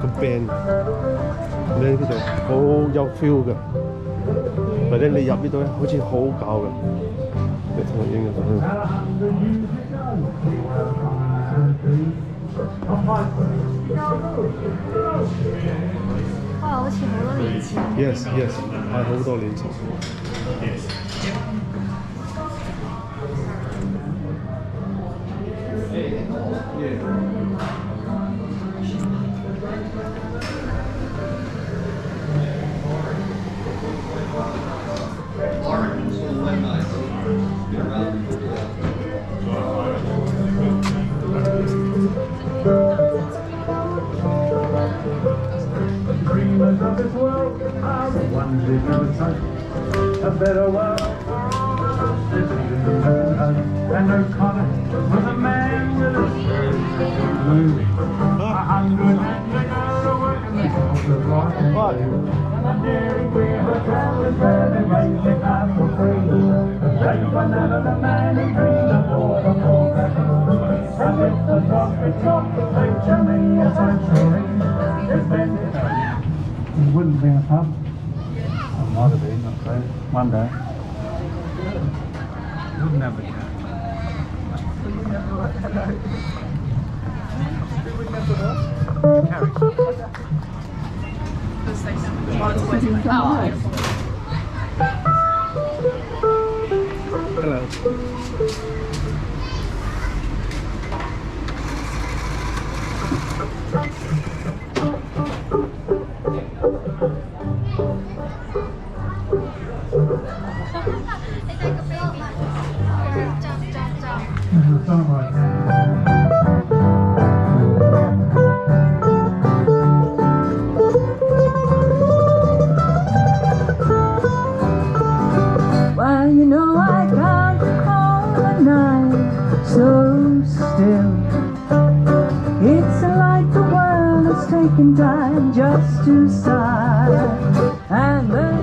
個 band，你呢度好有 feel 嘅，或者你入呢度咧好似好搞嘅，你同我影嘅相。哇，好似好多年前。Yes， 係好多年前。Dreamers of this world are the ones who know touch a better world. And O'Connor was a man with a moon. 100 and a girl working the right and blue. Mundaring Weir hotel is where they raise their class for free. They run out of the man who dreamed of all the more. And it's the profit shop that takes me a century. It's been it wouldn't be a pub. It might have been, not so. One day. Wouldn't have a cat. Hello. Well, you know I can't recall a night so still. It's like the world has taken time just to sigh. And then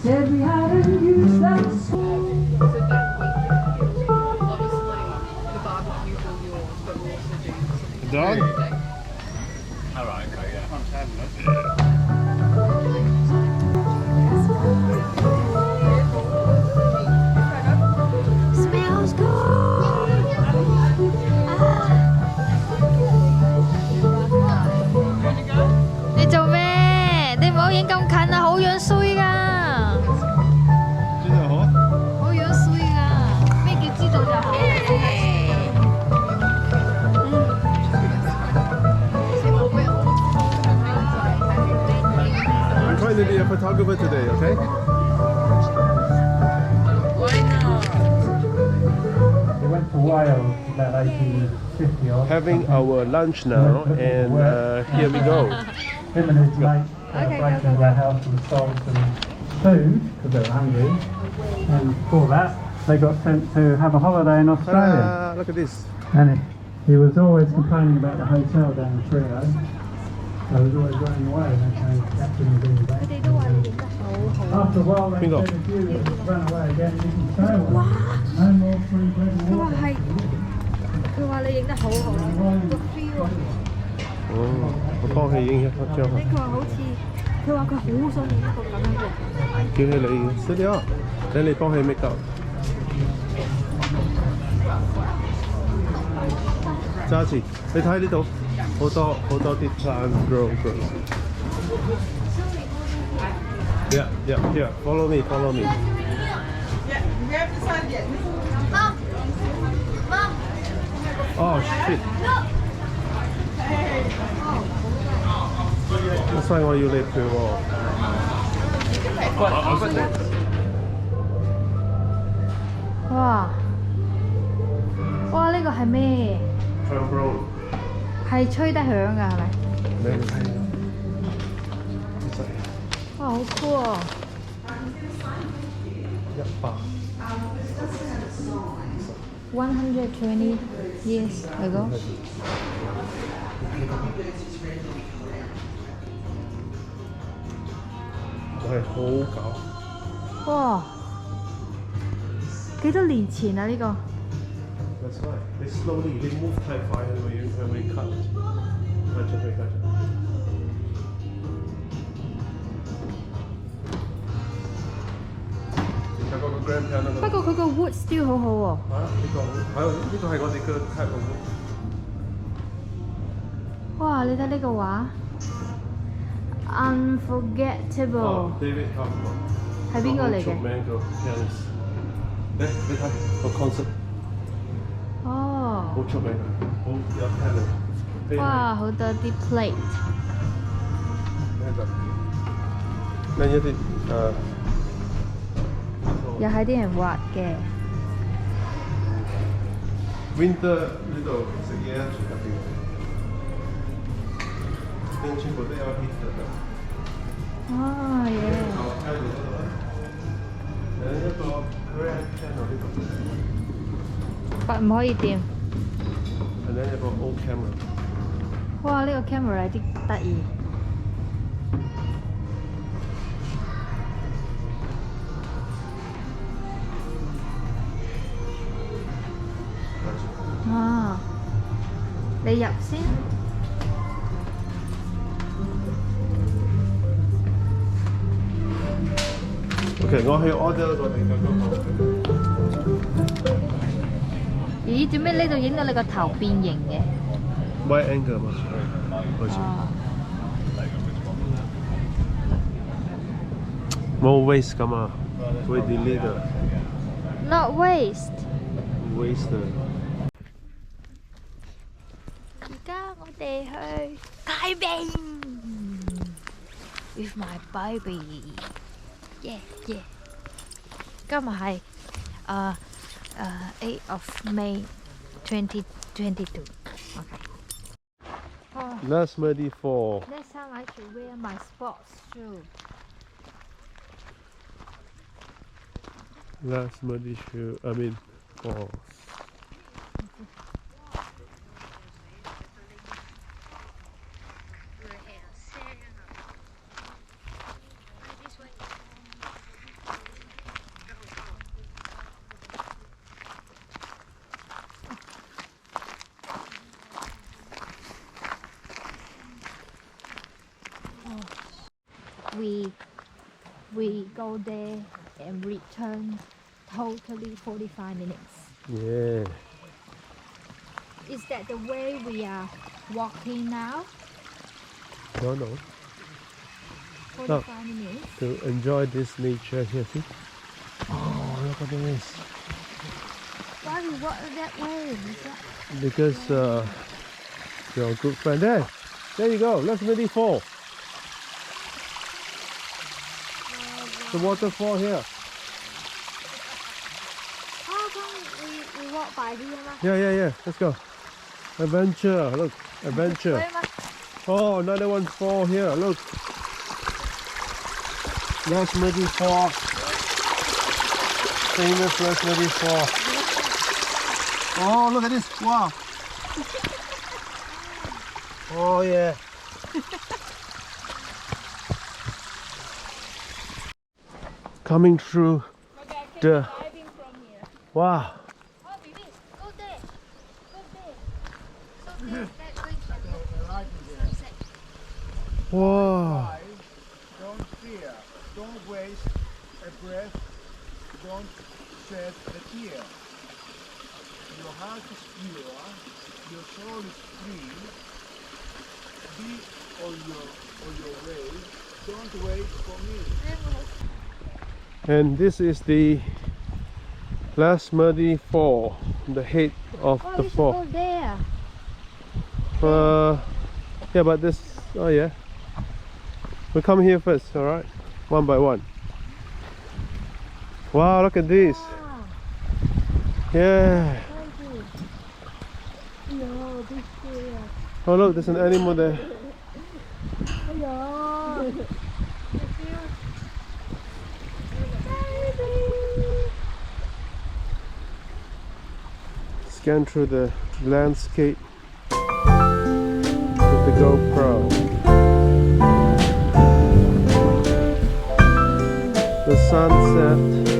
said we hadn't used that Dog? Alright, okay, yeah. Smells good. 你做咩？你唔好影咁近啊，好樣衰㗎。知道好？好樣衰㗎。咩叫知道就好？I'm trying to be a photographer today, okay? He went to Wales about 1850 odd. Having our lunch now, and here we go. Him and his mate broke into their house and stole some food because they were hungry. And for that, they got sent to have a holiday in Australia. Ta-da! Look at this. And he was always complaining about the hotel down in Trio. So he was always running away. And so captain was in the back. After a while, they Bingo. said if you run away again, you can stay away. No more free bread and 佢話 water. 係，佢話你影得好好，個 feel 啊！哦，我幫佢影一張。佢話好似，佢話佢好想影一個咁樣嘅。叫佢你死掉，等你幫佢 make up。揸住，你睇呢度好多啲 plant grow。Yeah, follow me. Oh shit！所以我要你陪我。哇！哇！呢個係咩？係吹得響㗎係咪？你睇，哇！好酷啊！ 100。120 years ago. 係好搞。哇！幾多年前啊？呢個 That's right. 你 slowly， 你 move 太快，佢會 cut。cut 咗佢 cut 咗。有個 grand piano 不過佢個 wood still 好好喎。呢個係我哋嘅 type of wood。哇！你睇呢個畫 ，Unforgettable。David Hoffman 係邊個嚟嘅？出名個 pianist。你睇個 concert。哦。好出名，好有 talent。哇！好多啲 plate。呢一啲又係啲人畫嘅。Winter 呢度食嘢入邊，全部都有 heater 㗎。哦耶！有一個 grand piano 呢度，但唔可以掂。係咧一個 old camera。哇！呢個 camera 有啲得意。啊！你入先。OK， 我去 order 我哋嘅嗰個。咦？做咩呢度影到你個頭變形嘅？ Wide angle 嘛，好似。冇 waste 㗎嘛，會 delete 㗎。Not waste。waste 而家我哋去climbing with my baby， yeah yeah。今日係8 of May 2022。Okay。Last muddy fall. Next time I should wear my sports shoe. Last muddy shoe. I mean fall. We go there and return totally 45 minutes. Yeah. Is that the way we are walking now? No. 45 minutes. To enjoy this nature here, see? Oh, look at this. Why we walk that way? Is that... Because you're a good friend. There you go. Let's really fall. The waterfall here. How come we walk by here? Yeah. Let's go. Adventure. Look, adventure. Oh, another one fall here. Look. Last Muddy Fall. Famous Last Muddy Fall. Oh, look at this. Wow. Oh, yeah. Coming through the... Wow. Oh, baby, go there. Go there. Wow. Don't fear, don't waste a breath, don't shed a tear. Your heart is pure, your soul is free. Be on your way, don't wait for me. And this is the Last Muddy Fall, the head of Oh, the we should fall. go there. Yeah, but this... Oh, yeah. We'll come here first, alright? One by one. Wow, look at this. Wow. Yeah. No, this here. Oh, look, there's an animal there. Hello. Scan through the landscape with the GoPro. The sunset